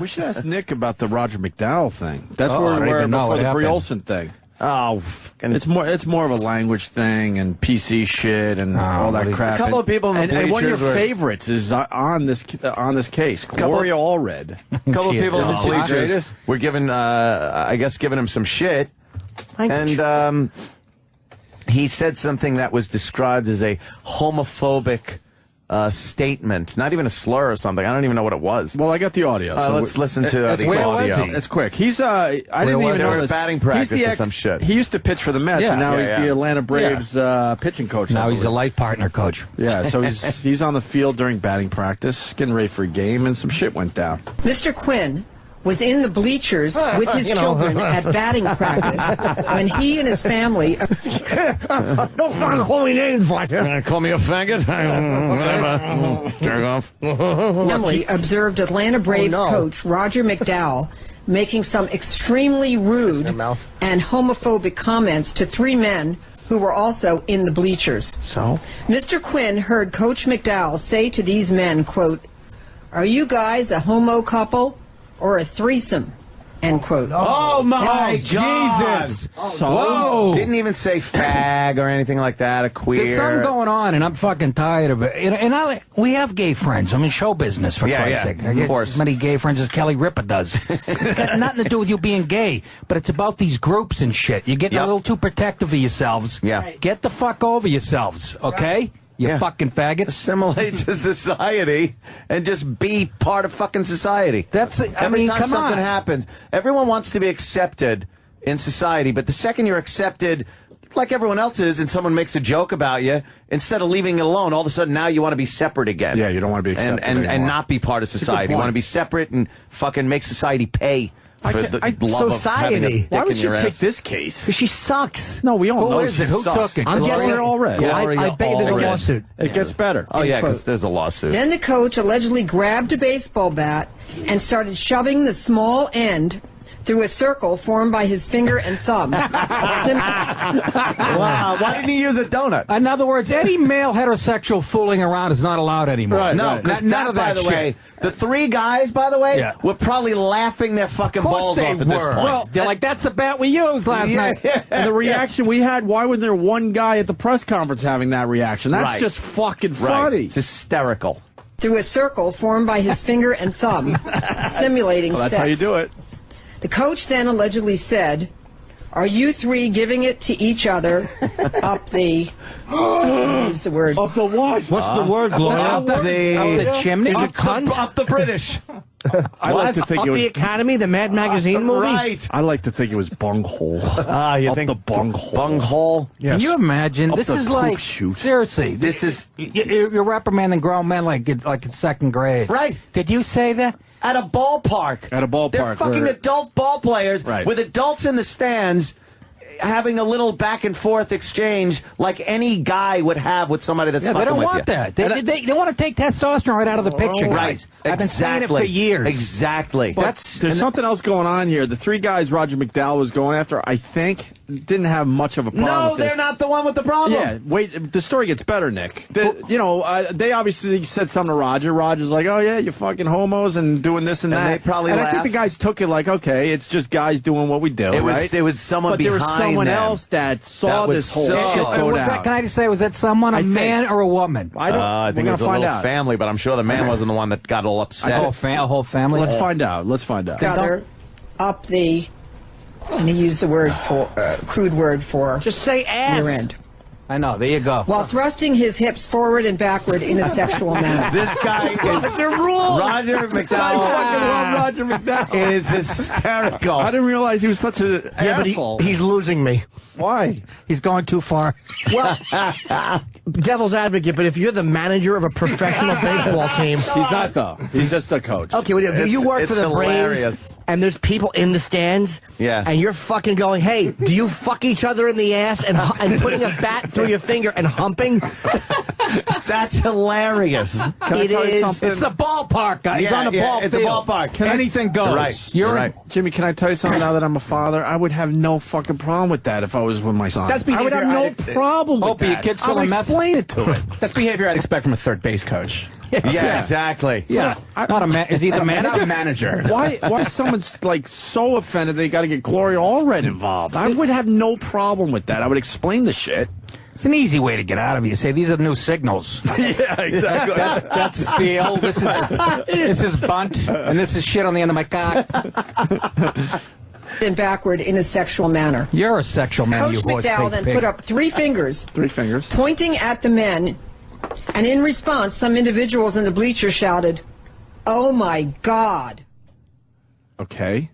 We should ask Nick about the Roger McDowell thing. That's where we were know before the Brie happened. Olsen thing. Oh, It's more of a language thing and PC shit and all that crap. A couple of people in the and one of your bleachers were- favorites is on this case, Gloria Allred. A couple of people in the Isn't she the bleachers greatest? were giving, I guess, giving him some shit. And he said something that was described as a homophobic statement. Not even a slur or something. I don't even know what it was. Well, I got the audio. So let's listen to the audio. It's quick. He's I didn't even know this. Batting practice He's or some shit. He used to pitch for the Mets, and now he's the Atlanta Braves pitching coach. Now he's a life partner coach. Yeah, so he's on the field during batting practice, getting ready for a game, and some shit went down. Mr. Quinn was in the bleachers with his children at batting practice when he and his family... Don't call me names like that. Call me a faggot? Whatever. Jerk off. family observed Atlanta Braves coach Roger McDowell making some extremely rude and homophobic comments to three men who were also in the bleachers. So? Mr. Quinn heard Coach McDowell say to these men, quote, "Are you guys a homo couple or a threesome?" End quote. Oh my God. Jesus! Whoa! Didn't even say fag or anything like that. A queer. There's something going on, and I'm fucking tired of it. And we have gay friends. I'm in show business, for Christ's sake. I get as many gay friends as Kelly Ripa does. It's got nothing to do with you being gay, but it's about these groups and shit. You're getting a little too protective of yourselves. Yeah. Get the fuck over yourselves, okay? You fucking faggots. Assimilate to society and just be part of fucking society. That's, Every time come something on. happens, everyone wants to be accepted in society, but the second you're accepted like everyone else is and someone makes a joke about you, instead of leaving it alone, all of a sudden now you want to be separate again. Yeah, you don't want to be accepted and not be part of society. You want to be separate and fucking make society pay for the love of having a dick Why would in she your take ass. this case? Because she sucks. No, we all know Who is she it? Who sucks. took it? I'm guessing Gloria Allred. I bet there's a lawsuit. It gets better. Oh, yeah, because there's a lawsuit. Then the coach allegedly grabbed a baseball bat and started shoving the small end through a circle formed by his finger and thumb. Wow, why didn't he use a donut? In other words, any male heterosexual fooling around is not allowed anymore. Right, No, right. because None of that by the shit. way, the three guys, by the way, Yeah. were probably laughing their fucking Of course balls they off at this were. point. Well, they're like, that's the bat we used last night. And the reaction we had, why wasn't there one guy at the press conference having that reaction? That's Right. just fucking Right. funny. It's hysterical. through a circle formed by his finger and thumb, simulating Well, that's sex. how you do it. The coach then allegedly said, "Are you three giving it to each other up the..." use the word. Up the what? What's the word, Gloria? Up the chimney? Is it cunt? Up the British. I like to think Up it was. the Academy, the Mad Magazine movie? Right. I like to think it was bunghole. You Up think the bunghole. bunghole? Yes. Can you imagine? Up This the is poop like, chute. seriously. This is You're reprimanding grown men like it's second grade. Right. Did you say that? at a ballpark. At a ballpark, They're fucking where- adult ball players Right. with adults in the stands having a little back and forth exchange like any guy would have with somebody that's Yeah, they fucking don't with want you. that. They want to take testosterone right out of the picture, guys. Right. I've been saying it for years. Exactly. There's something else going on here. The three guys Roger McDowell was going after, I think, didn't have much of a problem No, with this. they're not the one with the problem. Yeah, wait, the story gets better, Nick. They obviously said something to Roger. Roger's like, oh, yeah, you fucking homos and doing this and that. they probably I think laughed. the guys took it like, okay, it's just guys doing what we do, right? There was someone But there was behind someone them. else that saw That was this whole so- shit And go was down. that, can I just say, was that someone, a I think. man or a woman? I don't. I think we're it was a gonna find little out. family, but I'm sure the man wasn't the one that got all upset. A whole family? Let's find out. Let's find out. Other up the, and he used the word for, crude word for Just say ass. rear end, I know, there you go. while thrusting his hips forward and backward in a sexual manner. This guy is Roger McDowell. I fucking love Roger McDowell. Is hysterical. I didn't realize he was such an Yeah, but asshole. he's losing me. Why? He's going too far. Well, devil's advocate, but if you're the manager of a professional baseball team, He's not, though. He's just a coach. okay, well, if you work it's for the hilarious. Braves and there's people in the stands, Yeah. and you're fucking going, hey, do you fuck each other in the ass and putting a bat through your finger and humping? That's hilarious. Can I tell you something? It's the ballpark, guys. He's on the ball field. It's a ballpark. Anything goes. Right. You're right. Jimmy, can I tell you something now that I'm a father? I would have no fucking problem with that if I was with my son. That's I would have no behavior problem with Opie, that. your kid's I would selling meth? explain it to it. That's behavior I'd expect from a third base coach. Yeah, exactly. Yeah. not a man. Is he the manager? Not a manager. Why someone's like so offended they got to get Gloria Allred involved? I would have no problem with that. I would explain the shit. It's an easy way to get out of it. You say, these are the new signals. Yeah, exactly. That's steel. This is bunt. And this is shit on the end of my cock. And backward in a sexual manner. You're a sexual man, Coach you horse McDowell face then pig. put up 3 fingers. 3 fingers. Pointing at the men. And in response, some individuals in the bleachers shouted, "Oh my God." Okay.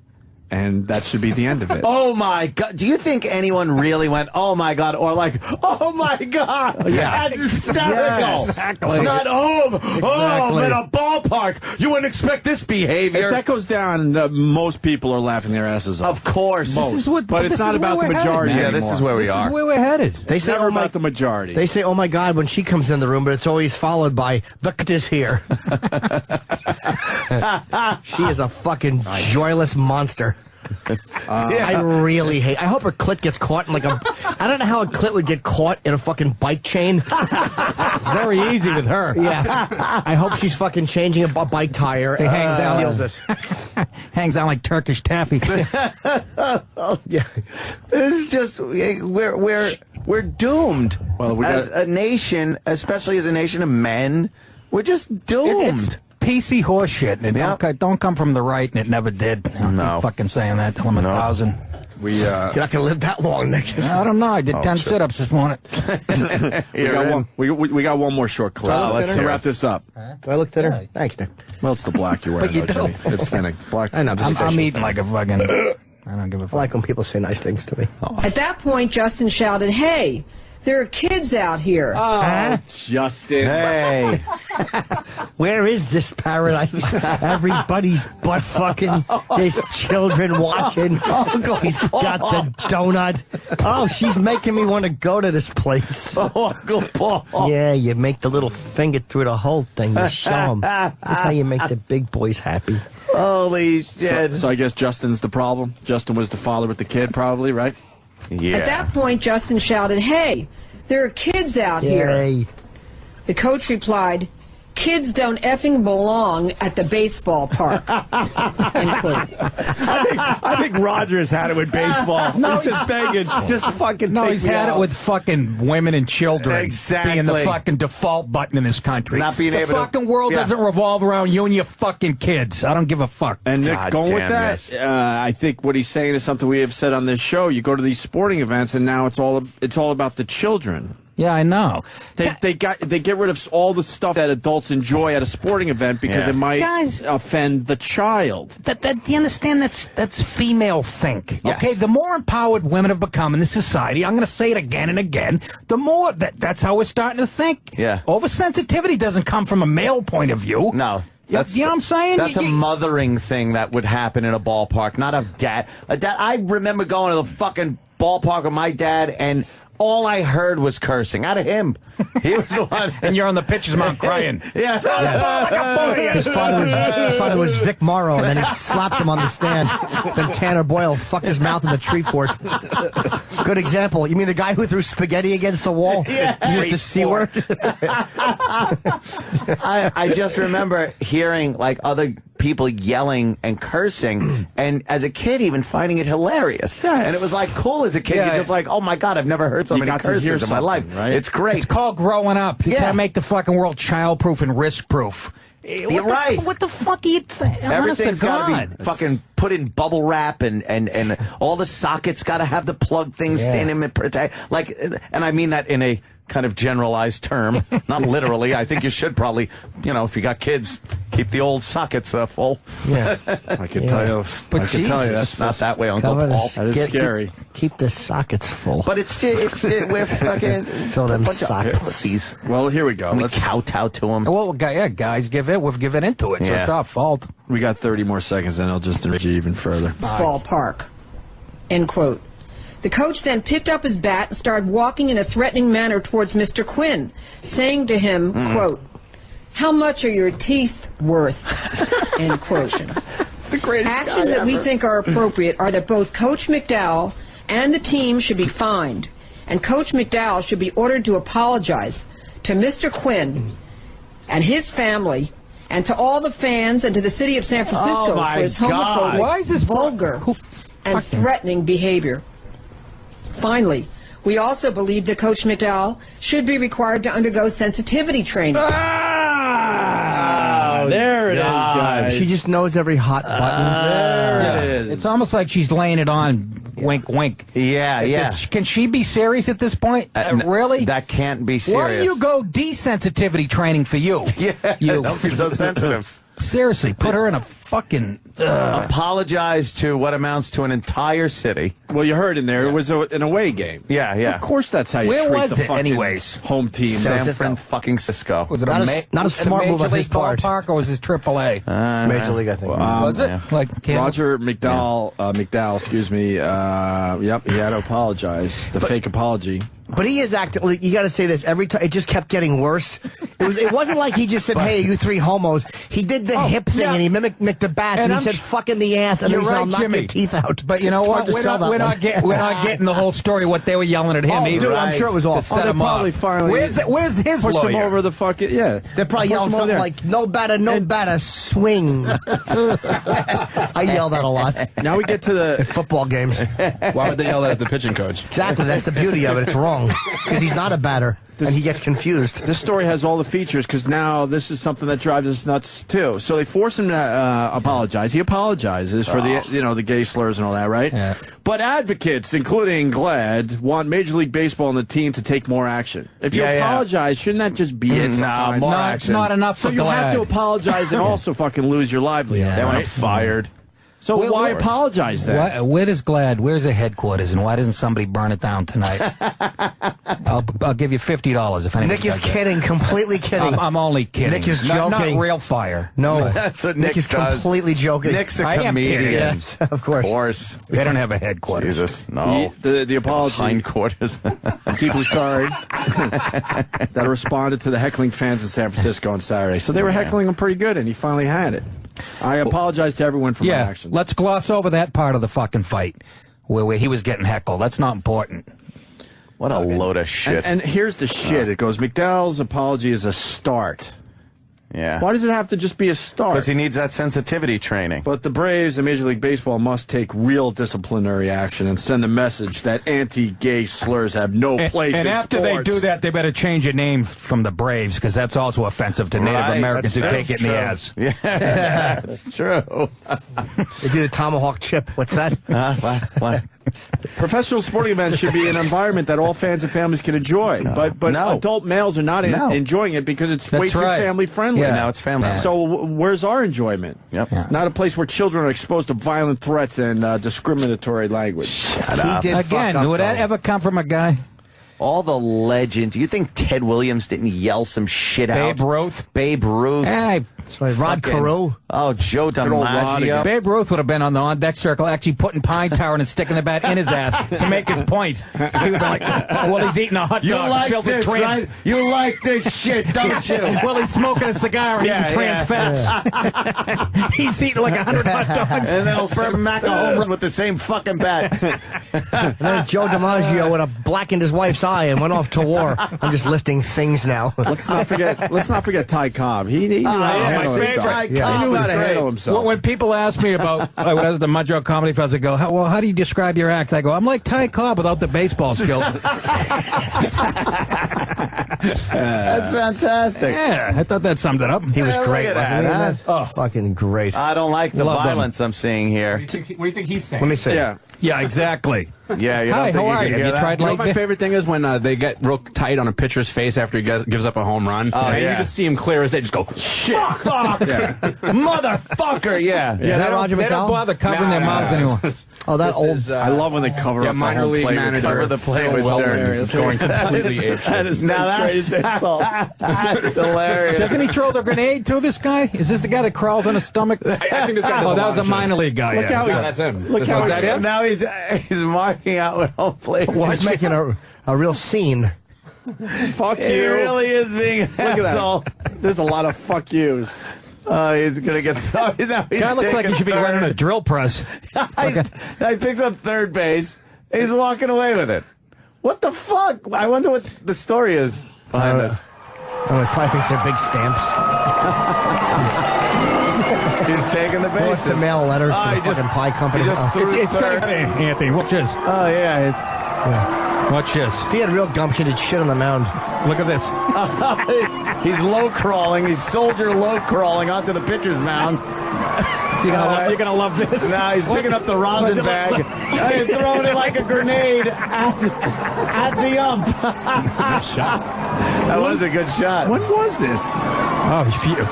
And that should be the end of it. Oh my God! Do you think anyone really went, "Oh my God," or like, "Oh my God"? Yeah. That's hysterical. Yes, exactly. It's not oh, Exactly. in a ballpark. You wouldn't expect this behavior. If that goes down, most people are laughing their asses off. Of course. Most. But it's not about the majority Yeah, anymore. this is where we This are. is where we're headed. They say, Never oh my, about the majority. They say, "Oh my God," when she comes in the room, but it's always followed by "the is here." She is a fucking joyless monster. I really hate. I hope her clit gets caught in like a. I don't know how a clit would get caught in a fucking bike chain. Very easy with her. Yeah. I hope she's fucking changing a bike tire. They hang down. Steals it. Hangs out like Turkish taffy. Yeah. This is just we're doomed. Well, we as got- a nation, especially as a nation of men, we're just doomed. It's PC horse shit. And it Yep. don't come from the right, and it never did. I No. keep fucking saying that till I'm 1,000. We You're not gonna live that long, Nick. I don't know. I did 10 sit-ups this morning. got one. We got one more short clip. Oh, Let's better. wrap this up. Do I look thinner? Thanks, Nick. Well, it's the black you're wearing, But you though, Jimmy. don't. It's thinning. Black. I know. I'm eating like a fucking... I don't give a I fuck. like when people say nice things to me. At that point, Justin shouted, "Hey, there are kids out here." Oh, Justin. Hey, Where is this paradise? Everybody's butt fucking. There's children watching. He's got the donut. Oh, she's making me want to go to this place. Uncle Paul. Yeah, you make the little finger through the whole thing. You show them. That's how you make the big boys happy. Holy shit! So I guess Justin's the problem. Justin was the father with the kid, probably, right? Yeah. At that point, Justin shouted, "Hey, there are kids out here." Yay. The coach replied, "Kids don't effing belong at the baseball park." End quote. I think Rogers had it with baseball. No, he said, begging, just fucking No, take he's me had out. it with fucking women and children Exactly. being the fucking default button in this country. Not being the able to- fucking world yeah. doesn't revolve around you and your fucking kids. I don't give a fuck. And Nick, God going with damn, that, yes. I think what he's saying is something we have said on this show. You go to these sporting events, and now it's all about the children. Yeah, I know. They get rid of all the stuff that adults enjoy at a sporting event because Yeah. it might Guys- offend the child. That you understand? That's female think. Yes. Okay, the more empowered women have become in this society, I'm going to say it again and again. The more that's how we're starting to think. Yeah. Oversensitivity doesn't come from a male point of view. No. You know what I'm saying? That's a You- mothering thing that would happen in a ballpark, not a dad. I remember going to the fucking ballpark with my dad, and all I heard was cursing out of him. He was the one. and you're on the pitcher's mound crying. Yeah. His father was Vic Morrow, and then he slapped him on the stand. Then Tanner Boyle fucked his mouth in the tree fort. Good example. You mean the guy who threw spaghetti against the wall? Yeah. Used the C word? I just remember hearing like other people yelling and cursing, and as a kid even finding it hilarious. Yes. And it was like cool as a kid. Yeah. You're just like, oh my God, I've never heard so You many got to hear curses in my life. something, right? It's great. It's called growing up. You Yeah. can't make the fucking world child-proof and risk-proof. You're right. What the fuck are you thinking? Everything's got to God. be fucking put in bubble wrap, and all the sockets got to have the plug things Yeah. in them and protect. Like, and I mean that in a kind of generalized term, not literally. I think you should probably, if you got kids, keep the old sockets full. Yeah. I can tell you. But I can tell you Jesus, that's Not that way, Uncle Cover the Paul. That is scary. Keep the sockets full. But we're fucking Fill them a bunch sockets. of pussies. Well, here we go. We kowtow to them. Well, guys give it. We've given into it, so Yeah. it's our fault. We got 30 more seconds, and I'll just enrich you even further. Baseball park. End quote. The coach then picked up his bat and started walking in a threatening manner towards Mr. Quinn, saying to him, quote, "How much are your teeth worth?" End quote. It's the greatest Actions that we think are appropriate are that both Coach McDowell and the team should be fined, and Coach McDowell should be ordered to apologize to Mr. Quinn and his family, and to all the fans and to the city of San Francisco for his homophobic, vulgar, and threatening behavior. Finally, we also believe that Coach McDowell should be required to undergo sensitivity training. There it is, guys. She just knows every hot button. There it is. It's almost like she's laying it on. Wink, wink. Yeah. Can she be serious at this point? Really? That can't be serious. Why don't you go desensitivity training for you? Yeah, you. Don't be so sensitive. Seriously, put her in a fucking... Apologize to what amounts to an entire city. Well, you heard in there, it was an away game. Yeah. Of course that's how you Where treat was the it, fucking anyways? home team. San Francisco. Was it not a smart move on his part. Ballpark, or was this AAA? Major League, I think. Was it? Yeah. Like Roger McDowell, excuse me. Yep, he had to apologize. The fake apology. But he is acting. You got to say this every time. It just kept getting worse. It wasn't like he just said, "Hey, you three homos." He did the hip thing and he mimicked the bats and he said, "Fuck in the ass," and he said, "I'll knock your teeth out." But you know what? We're not getting the whole story. What they were yelling at him either. Dude, I'm sure it was awful. They're probably finally. Where's his pushed lawyer? him over the fucking They're probably yelling something like, "No batter, swing." I yell that a lot. Now we get to the football games. Why would they yell that at the pitching coach? Exactly. That's the beauty of it. It's wrong because he's not a batter and he gets confused. This story has all the features because now this is something that drives us nuts too. So they force him to apologize. He apologizes for the gay slurs and all that, right? Yeah. But advocates, including GLAAD, want Major League Baseball and the team to take more action. If you apologize, shouldn't that just be it sometimes? No, it's not enough for So you GLAAD. have to apologize and also fucking lose your livelihood. They want Right? him fired. So why apologize then? Where does GLAAD? Where's the headquarters, and why doesn't somebody burn it down tonight? I'll give you $50 if anybody. Nick is kidding, completely kidding. I'm only kidding. Nick is joking. Not real fire. No, That's what Nick is does. completely joking. Nick's a I am kidding. comedian. Yes, of course. Of course. They don't have a headquarters. Jesus, no. The apology. Hindquarters. I'm deeply sorry that I responded to the heckling fans in San Francisco on Saturday. So they were heckling him pretty good, and he finally had it. I apologize to everyone for my actions. Let's gloss over that part of the fucking fight where he was getting heckled. That's not important. What a load of shit. And here's the shit. It goes, McDowell's apology is a start. Yeah. Why does it have to just be a start? Because he needs that sensitivity training. But the Braves and Major League Baseball must take real disciplinary action and send the message that anti-gay slurs have no place in And after sports. they do that, they better change your name from the Braves, because that's also offensive to Native Americans who take it in the ass. Yeah, that's true. They do the tomahawk chip. What's that? What? Professional sporting events should be an environment that all fans and families can enjoy. But adult males are not enjoying it because it's way too family friendly. Yeah, now it's family. Yeah. So where's our enjoyment? Yep. Yeah. Not a place where children are exposed to violent threats and discriminatory language. Shut up. Again, would that ever come from a guy? All the legends. You think Ted Williams didn't yell some shit out? Babe Ruth. Hey, That's right. Rod Carew. Oh, Joe old Rod DiMaggio. again. Babe Ruth would have been on the on-deck circle, actually putting pine tar and sticking the bat in his ass to make his point. He would have been like, well, he's eating a hot dog filled with trans... You like this shit, don't you? Well, he's smoking a cigar and eating trans fats. He's eating like 100 hot dogs. And then he'll smack a home run with the same fucking bat. And then Joe DiMaggio would have blackened his wife's eye and went off to war. I'm just listing things now. Let's not forget Ty Cobb. He knew how to handle himself. He knew how to handle himself. Well, when people ask me about when I was at the Montreal Comedy Festival, I go, how do you describe your act? I go, I'm like Ty Cobb without the baseball skills. That's fantastic. Yeah, I thought that summed it up. He was great, look at wasn't he? that, Oh, fucking great. I don't like the Love them. violence I'm seeing here. What do you think he's saying? Let me see. Yeah. Yeah, exactly. Yeah, you don't Hi, think how are can you? hear Have you that? tried You know like what my favorite thing is when they get real tight on a pitcher's face after he gives up a home run. Oh, and yeah. you just see him clear as day, just go, shit, fuck, Motherfucker, yeah. Is that Roger They don't McDowell? bother covering their mouths anymore. Oh, that old. I love when they cover up the minor home league plate manager. Cover the plate with dirt. Is going completely apeshit. That is Now the that- greatest insult. That's hilarious. Doesn't he throw the grenade to this guy? Is this the guy that crawls on his stomach? I think this guy does Oh, a that lot was a of minor league guy. Look Yeah. how No, that's him. Look how Is that him? Now he's hanging out with home plate. He's making a real scene. Fuck you. He really is being an asshole. There's a lot of fuck yous. Oh, he's going to get... Guy looks like he should be running a drill press. He picks up third base. He's walking away with it. What the fuck? I wonder what the story is behind this. Oh, he probably thinks they're big stamps. He's taking the bases. He wants to mail a letter to the fucking pie company. It's got to be Anthony. Watch this. Oh, yeah. Watch this. If he had real gumption, he'd shit on the mound. Look at this. He's low crawling. He's soldier low crawling onto the pitcher's mound. You're gonna love this. Now he's picking up the rosin bag and throwing it like a grenade at the ump. Good shot. That was a good shot. When was this? Oh,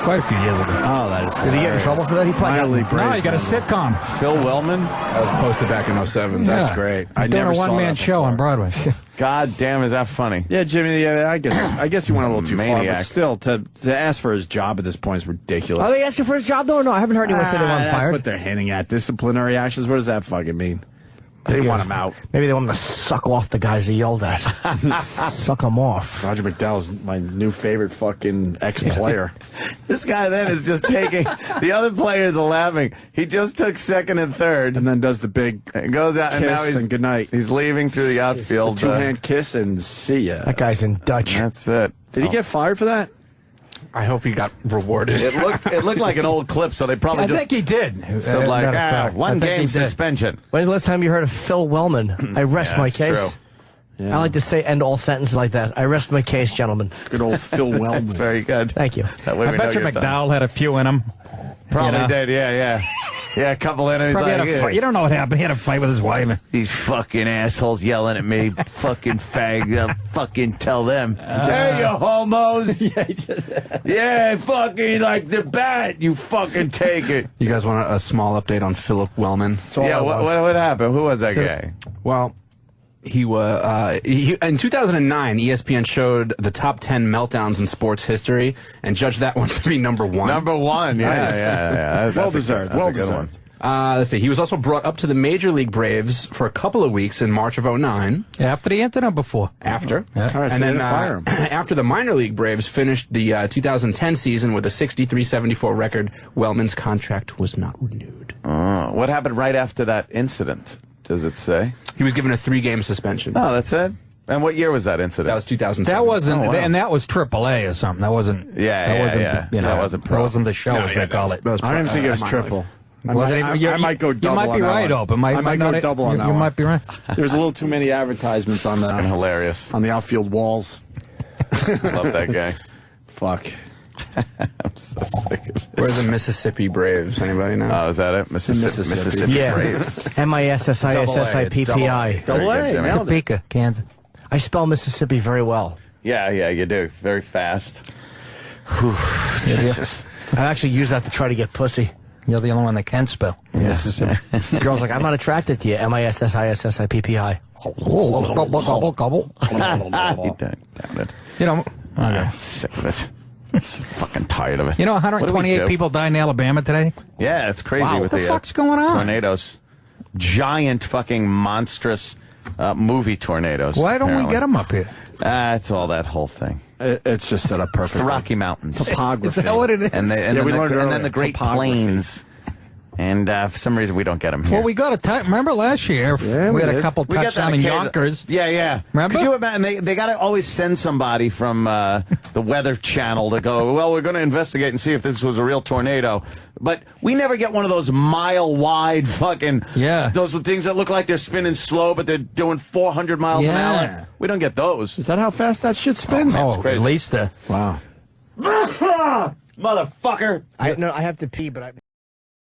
quite a few years ago. Oh, that is. Did he get in trouble for that? He probably got... No, he got a sitcom. Phil Wellman. That was posted back in 07. That's great. He's doing a one-man show on Broadway. God damn, is that funny? Yeah, Jimmy. I guess he went a little too far, Maniac. but still, to ask for his job at this point is ridiculous. Are they asking for his job, though, or no? I haven't heard anyone say they want him That's fired. what they're hinting at. Disciplinary actions. What does that fucking mean? They want him out. Maybe they want him to suck off the guys he yelled at. Suck him off. Roger McDowell's my new favorite fucking ex-player. This guy then is just taking... The other players are laughing. He just took second and third. And then does the big Goes out kiss and now he's good night. He's leaving through the outfield. Two-hand kiss and see ya. That guy's in Dutch. That's it. Did he get fired for that? I hope he got rewarded. It looked like an old clip, so they probably I just think he did. said like, Matter of fact, I one think he game did. suspension. When's the last time you heard of Phil Wellman? I rest my that's case. true. Yeah. I like to say end all sentences like that. I rest my case, gentlemen. Good old Phil Wellman. That's very good. Thank you. That way I we bet know you you're done. McDowell had a few in him. Probably You know? did, yeah. Yeah, a couple enemies Probably like, had a fight. You don't know what happened. He had a fight with his wife. these fucking assholes yelling at me, fucking fag, I'll fucking tell them. Hey, you homos! Yeah, fucking like the bat, you fucking take it. You guys want a small update on Philip Wellman? Yeah, what happened? Who was that guy? Well, he was in 2009. ESPN showed the top 10 meltdowns in sports history and judged that one to be number one. Number one, yeah. That's Well deserved. Well deserved. Let's see. He was also brought up to the Major League Braves for a couple of weeks in March of 09. After the incident, before. After. Yeah. All right, so And they then didn't fire him. after the minor league Braves finished the 2010 season with a 63-74 record, Wellman's contract was not renewed. What happened right after that incident? Does it say? He was given a 3-game suspension. Oh, that's it? And what year was that incident? That was 2007. That wasn't, wow. and that was AAA or something. That wasn't. Yeah. You know, That wasn't pro. That wasn't the show, as they call it. I don't even think it was triple. I might go double. You might be on that right, one. Ope. I might go double on that You one. might be right. There's a little too many advertisements on Fucking the hilarious. outfield walls. Love that guy. Fuck. I'm so sick of it. Where's the Mississippi Braves? Anybody know? Oh, is that it? Mississippi Yeah. Braves. MISSISSIPPI. Double A. Very good, Jimmy. Nailed it. Topeka, Kansas. I spell Mississippi very well. Yeah, you do. Very fast. Jesus. I actually use that to try to get pussy. You're the only one that can spell. Mississippi. Girl's like, I'm not attracted to you. MISSISSIPPI. Damn it. You know, I'm sick of it. Fucking tired of it. you know, What do we 128 do? people died in Alabama today. Yeah, it's crazy Wow, with what the fuck's going on? tornadoes. Giant fucking monstrous movie tornadoes. Why don't apparently. we get them up here? It's all that whole thing. It's just set up It's perfectly. the Rocky Mountains. Topography. Is that what it is? And, Yeah, we learned and then earlier, the Great topography. Plains. And for some reason, we don't get them here. Well, we got a remember last year? Yeah, we we had a did. couple We get that touchdown in occasion- Yonkers. Yeah. Remember? Could you imagine? They got to always send somebody from the Weather Channel to go, well, we're going to investigate and see if this was a real tornado. But we never get one of those mile-wide fucking... Yeah. Those things that look like they're spinning slow, but they're doing 400 miles an Yeah. hour. We don't get those. Is that how fast that shit spins? Oh, crazy. at least Wow. Motherfucker! I have to pee, but I...